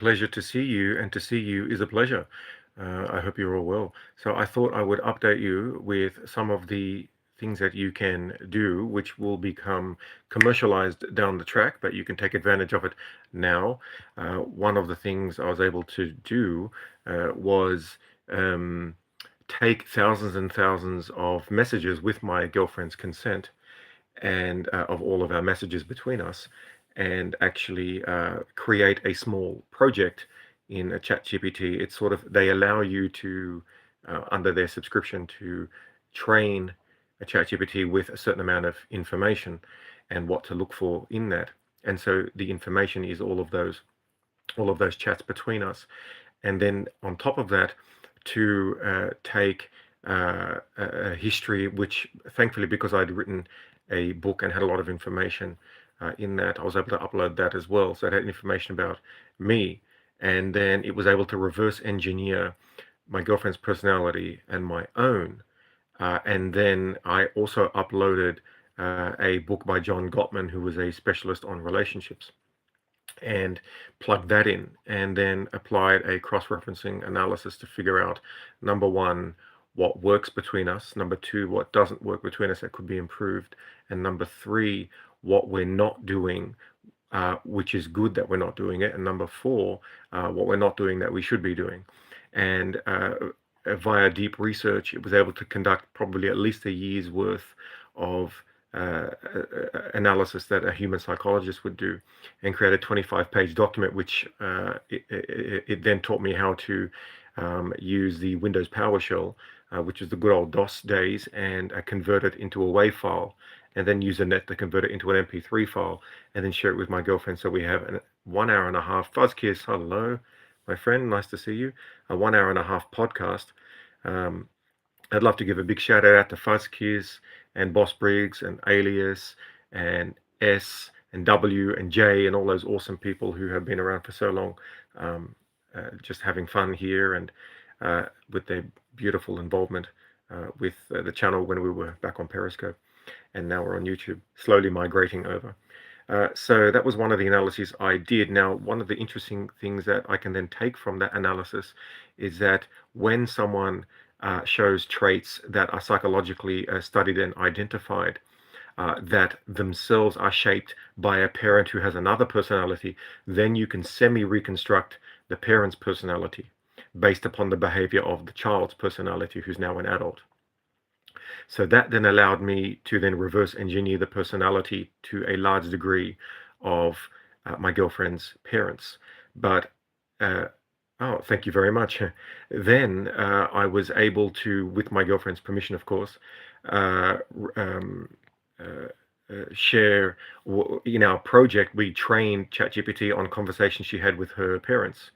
Pleasure to see you, and to see you is a pleasure. I hope you're all well. So I thought I would update you with some of the things that you can do, which will become commercialized down the track, but you can take advantage of it now. One of the things I was able to do was um, take thousands and thousands of messages with my girlfriend's consent and of all of our messages between us, and actually create a small project in a chat GPT. It's sort of, they allow you to under their subscription to train a chat GPT with a certain amount of information and what to look for in that. And so the information is all of those chats between us, and then on top of that, to take a history, which thankfully, because I'd written a book and had a lot of information in that, I was able to upload that as well. So it had information about me, and then it was able to reverse engineer my girlfriend's personality and my own. And then I also uploaded a book by John Gottman, who was a specialist on relationships, and plugged that in, and then applied a cross-referencing analysis to figure out, number one, what works between us, number two, what doesn't work between us that could be improved, and number three, what we're not doing, which is good that we're not doing it, and number four, what we're not doing that we should be doing. And via deep research, it was able to conduct probably at least a year's worth of analysis that a human psychologist would do, and create a 25-page document, which it then taught me how to use the Windows PowerShell, which is the good old DOS days, and convert it into a WAV file, and then use a net to convert it into an MP3 file, and then share it with my girlfriend. So we have a 1 hour and a half, Fuzzkiss, hello, my friend, nice to see you, a 1 hour and a half podcast. I'd love to give a big shout out to Fuzzkiss and Boss Briggs and Alias and S and W and J and all those awesome people who have been around for so long, just having fun here, and with their beautiful involvement with the channel when we were back on Periscope, and now we're on YouTube, slowly migrating over. So that was one of the analyses I did. Now, one of the interesting things that I can then take from that analysis is that when someone shows traits that are psychologically studied and identified, that themselves are shaped by a parent who has another personality, then you can semi-reconstruct the parent's personality based upon the behavior of the child's personality, who's now an adult. So that then allowed me to then reverse engineer the personality to a large degree of my girlfriend's parents. But oh, thank you very much. Then I was able to, with my girlfriend's permission, of course, share in our project. We trained ChatGPT on conversations she had with her parents,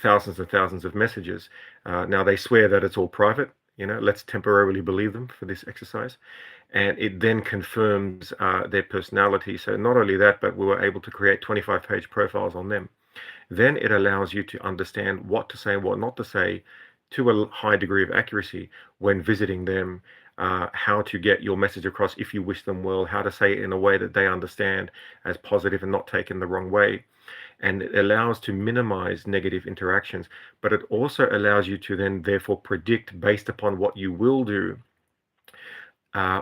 thousands and thousands of messages. Now they swear that it's all private. Let's temporarily believe them for this exercise. And it then confirms their personality. So not only that, but we were able to create 25-page profiles on them. Then it allows you to understand what to say and what not to say to a high degree of accuracy when visiting them, how to get your message across if you wish them well, how to say it in a way that they understand as positive and not taken the wrong way. And it allows to minimize negative interactions, but it also allows you to then therefore predict, based upon what you will do,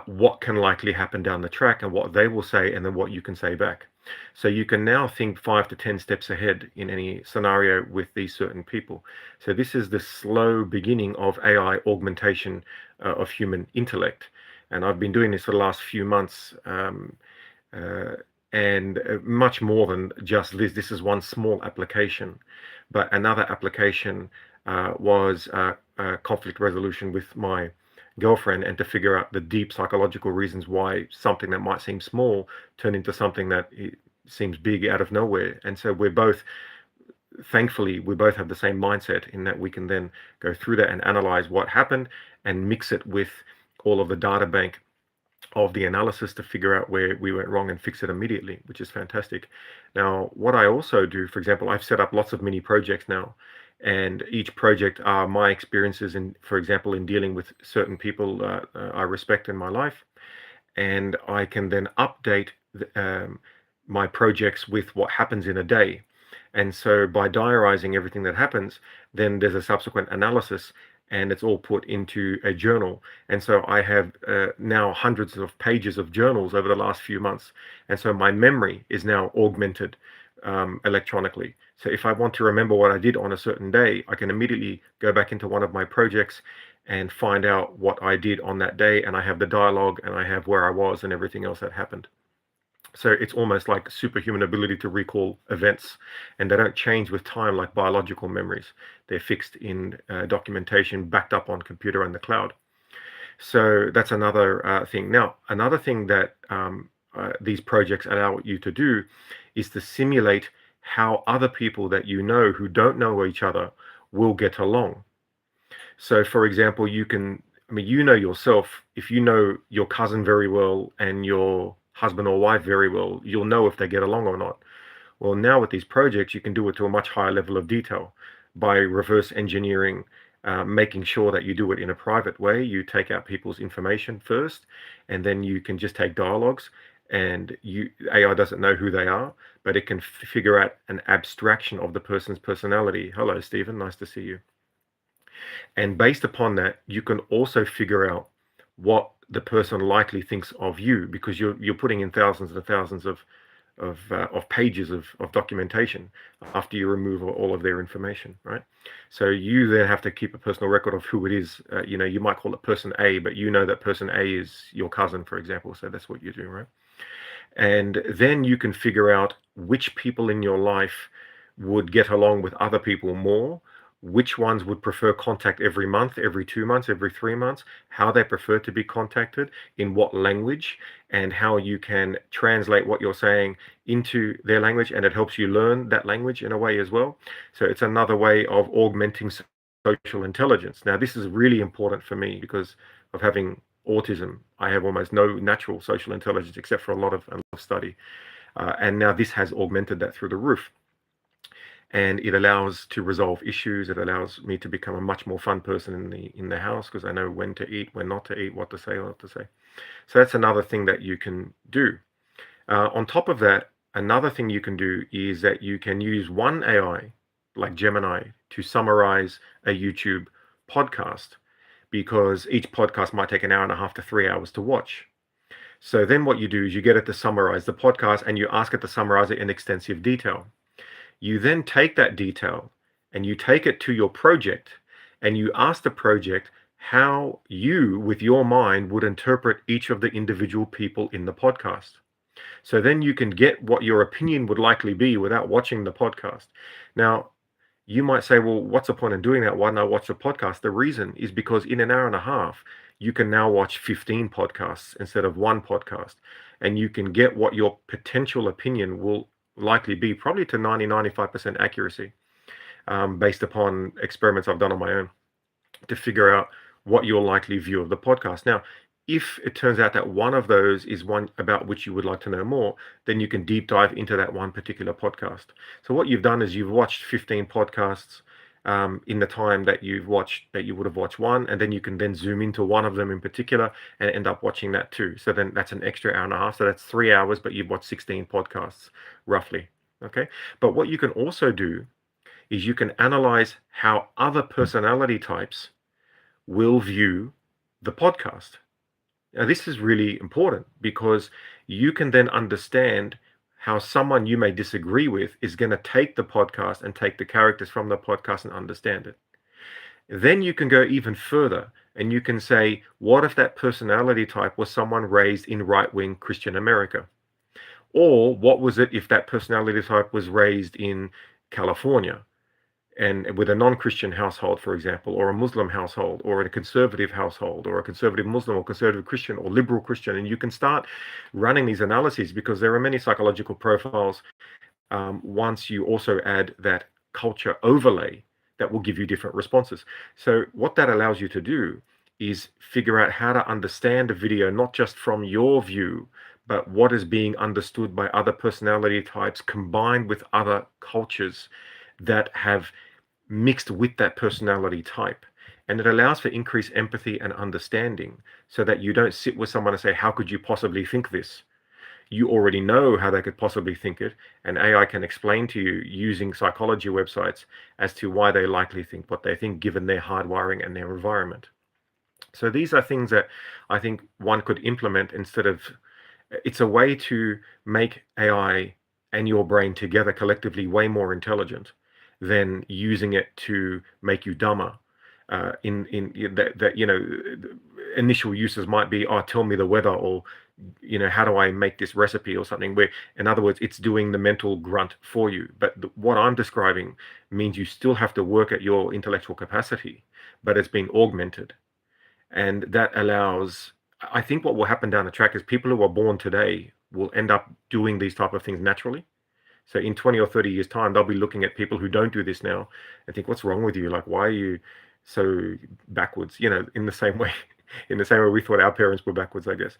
what can likely happen down the track, and what they will say, and then what you can say back. So you can now think 5 to 10 steps ahead in any scenario with these certain people. So this is the slow beginning of AI augmentation of human intellect. And I've been doing this for the last few months, and much more than just this. This is one small application. But another application was conflict resolution with my girlfriend, and to figure out the deep psychological reasons why something that might seem small turned into something that seems big out of nowhere. And so thankfully, we both have the same mindset, in that we can then go through that and analyze what happened and mix it with all of the data bank of the analysis to figure out where we went wrong and fix it immediately, which is fantastic. Now, what I also do, for example, I've set up lots of mini projects now, and each project are my experiences in, for example, in dealing with certain people I respect in my life, and I can then update my projects with what happens in a day. And so by diarizing everything that happens, then there's a subsequent analysis and it's all put into a journal. And so I have now hundreds of pages of journals over the last few months. And so my memory is now augmented electronically. So if I want to remember what I did on a certain day, I can immediately go back into one of my projects and find out what I did on that day. And I have the dialogue and I have where I was and everything else that happened. So it's almost like superhuman ability to recall events, and they don't change with time like biological memories. They're fixed in documentation backed up on computer and the cloud. So that's another thing. Now, another thing that these projects allow you to do is to simulate how other people that you know who don't know each other will get along. So, for example, you know yourself, if you know your cousin very well and your husband or wife very well, you'll know if they get along or not. Well, now with these projects, you can do it to a much higher level of detail by reverse engineering, making sure that you do it in a private way. You take out people's information first, and then you can just take dialogues, and AI doesn't know who they are, but it can figure out an abstraction of the person's personality. Hello, Stephen. Nice to see you. And based upon that, you can also figure out what the person likely thinks of you, because you're putting in thousands and thousands of pages of documentation after you remove all of their information, right? So you then have to keep a personal record of who it is. You might call it person A, but you know that person A is your cousin, for example. So that's what you do, right? And then you can figure out which people in your life would get along with other people more, which ones would prefer contact every month, every 2 months, every 3 months, how they prefer to be contacted, in what language, and how you can translate what you're saying into their language, and it helps you learn that language in a way as well. So it's another way of augmenting social intelligence. Now, this is really important for me because of having autism. I have almost no natural social intelligence except for a lot of study. And now this has augmented that through the roof. And it allows to resolve issues. It allows me to become a much more fun person in the house because I know when to eat, when not to eat, what to say, what not to say. So that's another thing that you can do. On top of that, another thing you can do is that you can use one AI, like Gemini, to summarize a YouTube podcast, because each podcast might take an hour and a half to 3 hours to watch. So then what you do is you get it to summarize the podcast and you ask it to summarize it in extensive detail. You then take that detail and you take it to your project and you ask the project how you, with your mind, would interpret each of the individual people in the podcast. So then you can get what your opinion would likely be without watching the podcast. Now, you might say, well, what's the point in doing that? Why don't I watch the podcast? The reason is because in an hour and a half, you can now watch 15 podcasts instead of one podcast. And you can get what your potential opinion will likely be, probably to 90-95% accuracy, based upon experiments I've done on my own, to figure out what your likely view of the podcast. Now, if it turns out that one of those is one about which you would like to know more, then you can deep dive into that one particular podcast. So what you've done is you've watched 15 podcasts in the time that you would have watched one, and then you can then zoom into one of them in particular and end up watching that too. So then that's an extra hour and a half. So that's 3 hours, but you've watched 16 podcasts roughly. Okay. But what you can also do is you can analyze how other personality types will view the podcast. Now, this is really important because you can then understand how someone you may disagree with is going to take the podcast and take the characters from the podcast and understand it. Then you can go even further and you can say, what if that personality type was someone raised in right-wing Christian America? Or what was it if that personality type was raised in California and with a non-Christian household, for example, or a Muslim household, or in a conservative household, or a conservative Muslim, or conservative Christian, or liberal Christian, and you can start running these analyses because there are many psychological profiles. Once you also add that culture overlay, that will give you different responses. So what that allows you to do is figure out how to understand a video, not just from your view, but what is being understood by other personality types combined with other cultures that have mixed with that personality type. And it allows for increased empathy and understanding so that you don't sit with someone and say, how could you possibly think this? you already know how they could possibly think it, and AI can explain to you using psychology websites as to why they likely think what they think given their hardwiring and their environment. So these are things that I think one could implement instead of, it's a way to make AI and your brain together collectively way more intelligent than using it to make you dumber. In that initial uses might be, oh, tell me the weather, or how do I make this recipe or something, where in other words it's doing the mental grunt for you. But what I'm describing means you still have to work at your intellectual capacity, but it's been augmented. And that allows, I think what will happen down the track is people who are born today will end up doing these type of things naturally. So in 20 or 30 years time, they'll be looking at people who don't do this now and think, what's wrong with you? Like, why are you so backwards? In the same way, in the same way we thought our parents were backwards, I guess.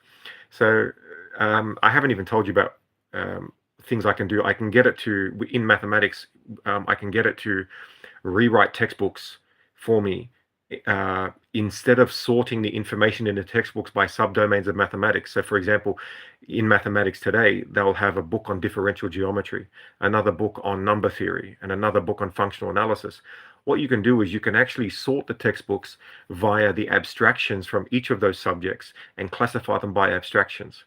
So I haven't even told you about things I can do. I can get it to, in mathematics, I can get it to rewrite textbooks for me, instead of sorting the information in the textbooks by subdomains of mathematics. So for example, in mathematics today, they'll have a book on differential geometry, another book on number theory, and another book on functional analysis. What you can do is you can actually sort the textbooks via the abstractions from each of those subjects and classify them by abstractions.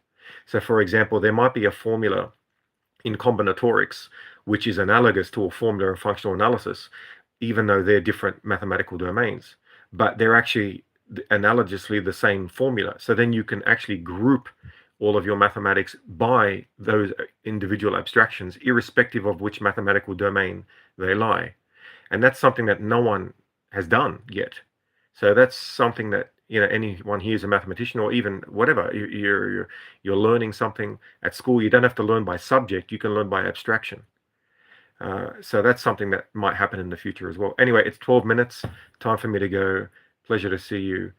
So for example, there might be a formula in combinatorics which is analogous to a formula in functional analysis, even though they're different mathematical domains, but they're actually analogously the same formula. So then you can actually group all of your mathematics by those individual abstractions, irrespective of which mathematical domain they lie. And that's something that no one has done yet. So that's something that anyone here is a mathematician, or even whatever, you're learning something at school. You don't have to learn by subject, you can learn by abstraction. So that's something that might happen in the future as well. Anyway, it's 12 minutes. Time for me to go. Pleasure to see you,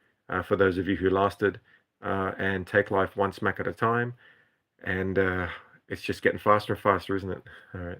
for those of you who lasted, and take life one smack at a time. And it's just getting faster and faster, isn't it? All right.